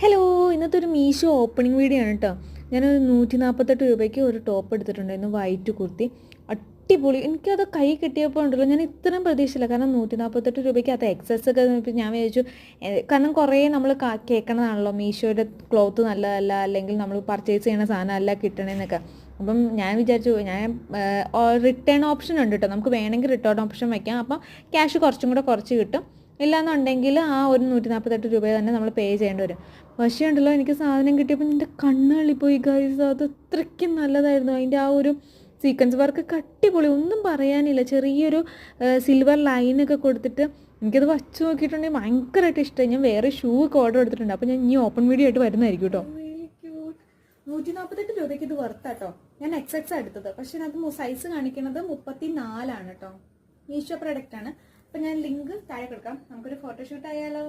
Hello, ഇന്നത്തെ ഒരു Meesho opening video ആണ് കേട്ടോ. ഞാനൊരു 148 രൂപയ്ക്ക് ഒരു ടോപ്പ് എടുത്തിട്ടുണ്ടായിരുന്നു, വൈറ്റ് കുർത്തി. അടിപൊളി. എനിക്കത് കൈ കിട്ടിയപ്പോൾ ഉണ്ടല്ലോ, ഞാൻ ഇത്രയും പ്രതീക്ഷയില്ല. കാരണം 148 രൂപയ്ക്ക് അത് എക്സസ് ഒക്കെ ഇപ്പം ഞാൻ വിചാരിച്ചു. കാരണം കുറേ നമ്മൾ കേൾക്കണതാണല്ലോ, മീഷോയുടെ ക്ലോത്ത് നല്ലതല്ല, അല്ലെങ്കിൽ നമ്മൾ പർച്ചേസ് ചെയ്യുന്ന സാധനം അല്ല കിട്ടണേന്നൊക്കെ. അപ്പം ഞാൻ വിചാരിച്ചു, റിട്ടേൺ ഓപ്ഷൻ ഉണ്ട് കേട്ടോ, നമുക്ക് വേണമെങ്കിൽ റിട്ടേൺ ഓപ്ഷൻ വയ്ക്കാം. അപ്പം ക്യാഷ് കുറച്ചും കൂടെ കുറച്ച് കിട്ടും. ഇല്ലാന്നുണ്ടെങ്കിൽ ആ ഒരു 148 രൂപ തന്നെ നമ്മൾ പേ ചെയ്യേണ്ടി വരും. പക്ഷേ ഉണ്ടല്ലോ, എനിക്ക് സാധനം കിട്ടിയപ്പോൾ എൻ്റെ കണ്ണുകളിപ്പോയി ഗൈസ്. അത് അത്രയ്ക്കും നല്ലതായിരുന്നു. അതിൻ്റെ ആ ഒരു സീക്വൻസ് വർക്ക് അടിപൊളി, ഒന്നും പറയാനില്ല. ചെറിയൊരു സിൽവർ ലൈനൊക്കെ കൊടുത്തിട്ട് എനിക്കത് വച്ച് നോക്കിയിട്ടുണ്ടെങ്കിൽ ഭയങ്കരമായിട്ട് ഇഷ്ടമായി. ഞാൻ വേറെ ഷൂ ഒക്കെ ഓർഡർ എടുത്തിട്ടുണ്ട്. അപ്പോൾ ഞാൻ ഇനി ഓപ്പൺ വീഡിയോ ആയിട്ട് വരുന്നതായിരിക്കും കേട്ടോ. 148 രൂപയ്ക്ക് ഇത് വർത്താട്ടോ. ഞാൻ എക്സ് എടുത്തത്, പക്ഷേ അത് സൈസ് കാണിക്കുന്നത് 34 കേട്ടോ. മീഷോ പ്രൊഡക്റ്റ് ആണ്. അപ്പം ഞാൻ ലിങ്ക് താഴെ കൊടുക്കാം. നമുക്കൊരു ഫോട്ടോഷൂട്ട് ആയാലോ.